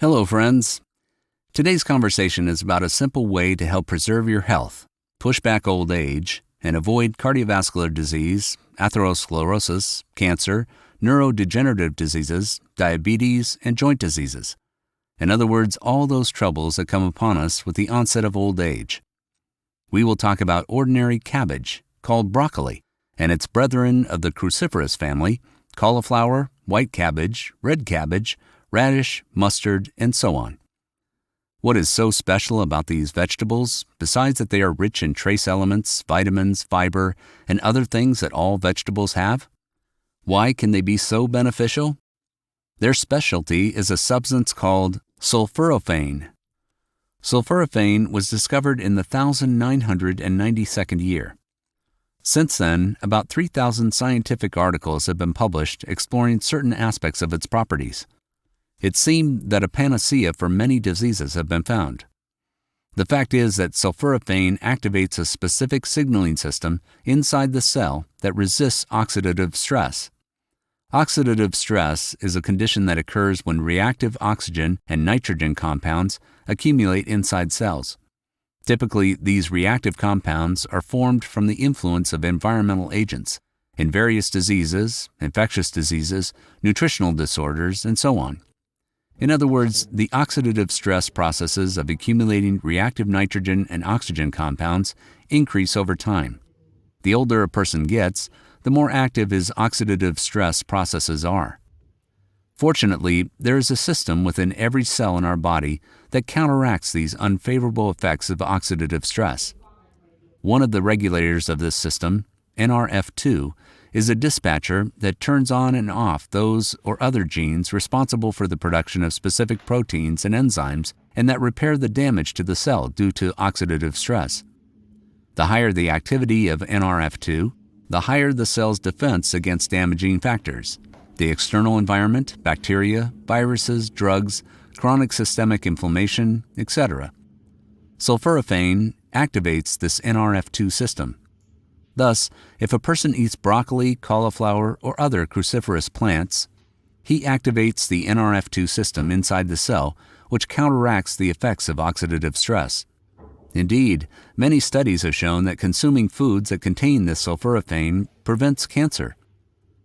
Hello, friends. Today's conversation is about a simple way to help preserve your health, push back old age, and avoid cardiovascular disease, atherosclerosis, cancer, neurodegenerative diseases, diabetes, and joint diseases. In other words, all those troubles that come upon us with the onset of old age. We will talk about ordinary cabbage, called broccoli, and its brethren of the cruciferous family, cauliflower, white cabbage, red cabbage, radish, mustard, and so on. What is so special about these vegetables, besides that they are rich in trace elements, vitamins, fiber, and other things that all vegetables have? Why can they be so beneficial? Their specialty is a substance called sulforaphane. Sulforaphane was discovered in the 1992nd year. Since then, about 3,000 scientific articles have been published exploring certain aspects of its properties. It seemed that a panacea for many diseases have been found. The fact is that sulforaphane activates a specific signaling system inside the cell that resists oxidative stress. Oxidative stress is a condition that occurs when reactive oxygen and nitrogen compounds accumulate inside cells. Typically, these reactive compounds are formed from the influence of environmental agents in various diseases, infectious diseases, nutritional disorders, and so on. In other words, the oxidative stress processes of accumulating reactive nitrogen and oxygen compounds increase over time. The older a person gets, the more active his oxidative stress processes are. Fortunately, there is a system within every cell in our body that counteracts these unfavorable effects of oxidative stress. One of the regulators of this system, NRF2, is a dispatcher that turns on and off those or other genes responsible for the production of specific proteins and enzymes and that repair the damage to the cell due to oxidative stress. The higher the activity of NRF2, the higher the cell's defense against damaging factors, the external environment, bacteria, viruses, drugs, chronic systemic inflammation, etc. Sulforaphane activates this NRF2 system. Thus, if a person eats broccoli, cauliflower, or other cruciferous plants, he activates the NRF2 system inside the cell, which counteracts the effects of oxidative stress. Indeed, many studies have shown that consuming foods that contain this sulforaphane prevents cancer.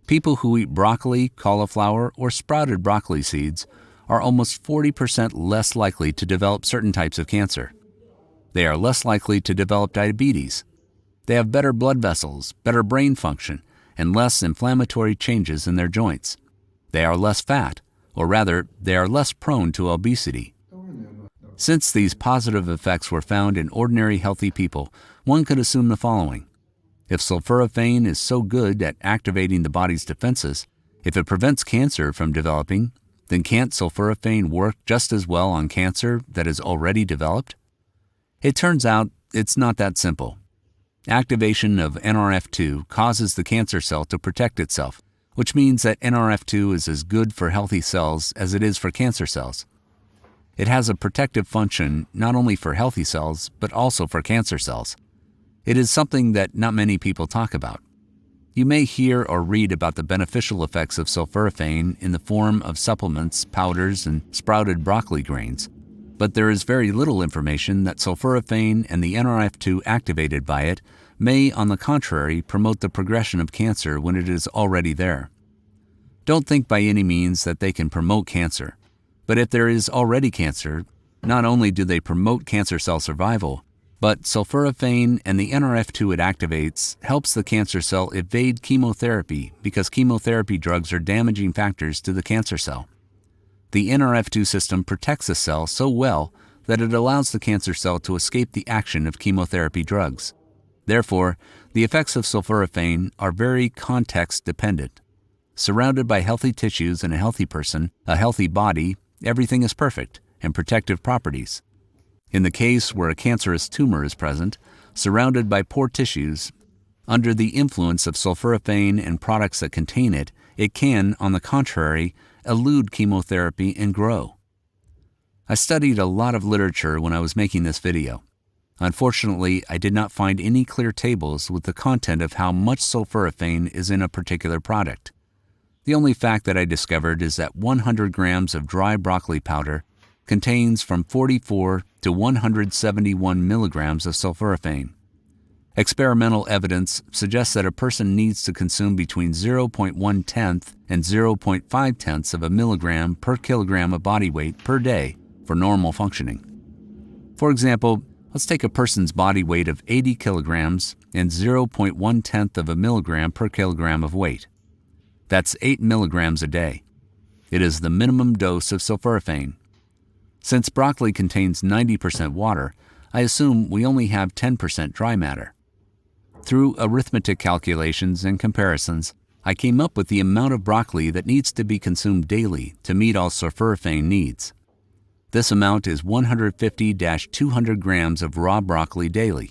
People who eat broccoli, cauliflower, or sprouted broccoli seeds are almost 40% less likely to develop certain types of cancer. They are less likely to develop diabetes. They have better blood vessels, better brain function, and less inflammatory changes in their joints. They are less fat, or rather, they are less prone to obesity. Since these positive effects were found in ordinary healthy people, one could assume the following. If sulforaphane is so good at activating the body's defenses, if it prevents cancer from developing, then can't sulforaphane work just as well on cancer that is already developed? It turns out it's not that simple. Activation of NRF2 causes the cancer cell to protect itself, which means that NRF2 is as good for healthy cells as it is for cancer cells. It has a protective function not only for healthy cells, but also for cancer cells. It is something that not many people talk about. You may hear or read about the beneficial effects of sulforaphane in the form of supplements, powders, and sprouted broccoli grains, but there is very little information that sulforaphane and the NRF2 activated by it may, on the contrary, promote the progression of cancer when it is already there. Don't think by any means that they can promote cancer, but if there is already cancer, not only do they promote cancer cell survival, but sulforaphane and the NRF2 it activates helps the cancer cell evade chemotherapy because chemotherapy drugs are damaging factors to the cancer cell. The NRF2 system protects the cell so well that it allows the cancer cell to escape the action of chemotherapy drugs. Therefore, the effects of sulforaphane are very context-dependent. Surrounded by healthy tissues in a healthy person, a healthy body, everything is perfect and protective properties. In the case where a cancerous tumor is present, surrounded by poor tissues, under the influence of sulforaphane and products that contain it, it can, on the contrary, elude chemotherapy and grow. I studied a lot of literature when I was making this video. Unfortunately, I did not find any clear tables with the content of how much sulforaphane is in a particular product. The only fact that I discovered is that 100 grams of dry broccoli powder contains from 44 to 171 milligrams of sulforaphane. Experimental evidence suggests that a person needs to consume between 0.1 and 0.5 of a milligram per kilogram of body weight per day for normal functioning. For example, let's take a person's body weight of 80 kilograms and 0.1 of a milligram per kilogram of weight. That's 8 milligrams a day. It is the minimum dose of sulforaphane. Since broccoli contains 90% water, I assume we only have 10% dry matter. Through arithmetic calculations and comparisons, I came up with the amount of broccoli that needs to be consumed daily to meet all sulforaphane needs. This amount is 150-200 grams of raw broccoli daily.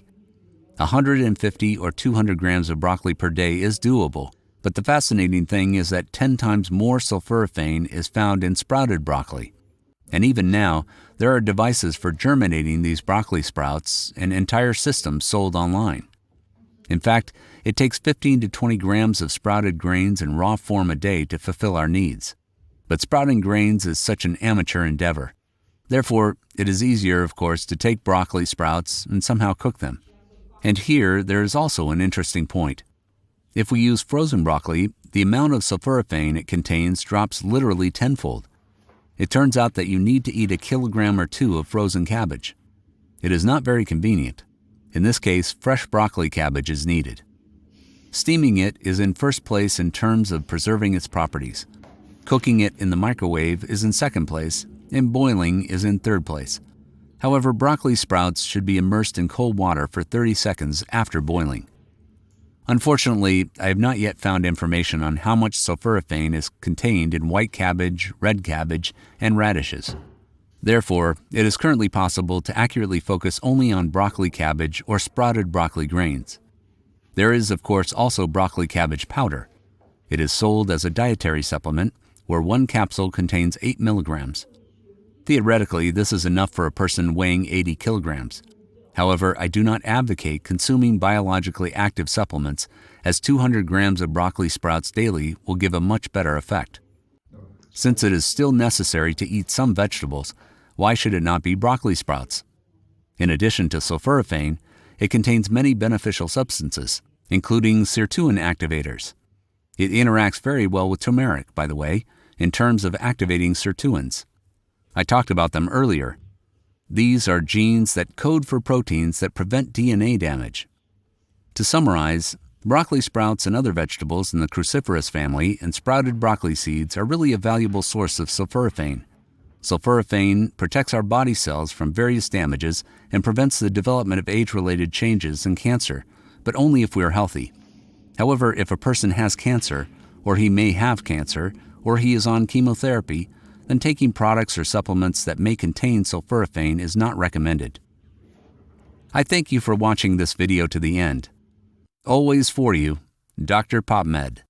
150 or 200 grams of broccoli per day is doable, but the fascinating thing is that 10 times more sulforaphane is found in sprouted broccoli. And even now, there are devices for germinating these broccoli sprouts and entire systems sold online. In fact, it takes 15 to 20 grams of sprouted grains in raw form a day to fulfill our needs. But sprouting grains is such an amateur endeavor. Therefore, it is easier, of course, to take broccoli sprouts and somehow cook them. And here, there is also an interesting point. If we use frozen broccoli, the amount of sulforaphane it contains drops literally tenfold. It turns out that you need to eat 1 kilogram or 2 of frozen cabbage. It is not very convenient. In this case, fresh broccoli cabbage is needed. Steaming it is in first place in terms of preserving its properties. Cooking it in the microwave is in second place, and boiling is in third place. However, broccoli sprouts should be immersed in cold water for 30 seconds after boiling. Unfortunately, I have not yet found information on how much sulforaphane is contained in white cabbage, red cabbage, and radishes. Therefore, it is currently possible to accurately focus only on broccoli cabbage or sprouted broccoli grains. There is, of course, also broccoli cabbage powder. It is sold as a dietary supplement, where 1 capsule contains 8 milligrams. Theoretically, this is enough for a person weighing 80 kilograms. However, I do not advocate consuming biologically active supplements, as 200 grams of broccoli sprouts daily will give a much better effect. Since it is still necessary to eat some vegetables, why should it not be broccoli sprouts? In addition to sulforaphane, it contains many beneficial substances, including sirtuin activators. It interacts very well with turmeric, by the way, in terms of activating sirtuins. I talked about them earlier. These are genes that code for proteins that prevent DNA damage. To summarize, broccoli sprouts and other vegetables in the cruciferous family and sprouted broccoli seeds are really a valuable source of sulforaphane. Sulforaphane protects our body cells from various damages and prevents the development of age-related changes and cancer, but only if we are healthy. However, if a person has cancer, or he may have cancer, or he is on chemotherapy, then taking products or supplements that may contain sulforaphane is not recommended. I thank you for watching this video to the end. Always for you, Dr. PopMed.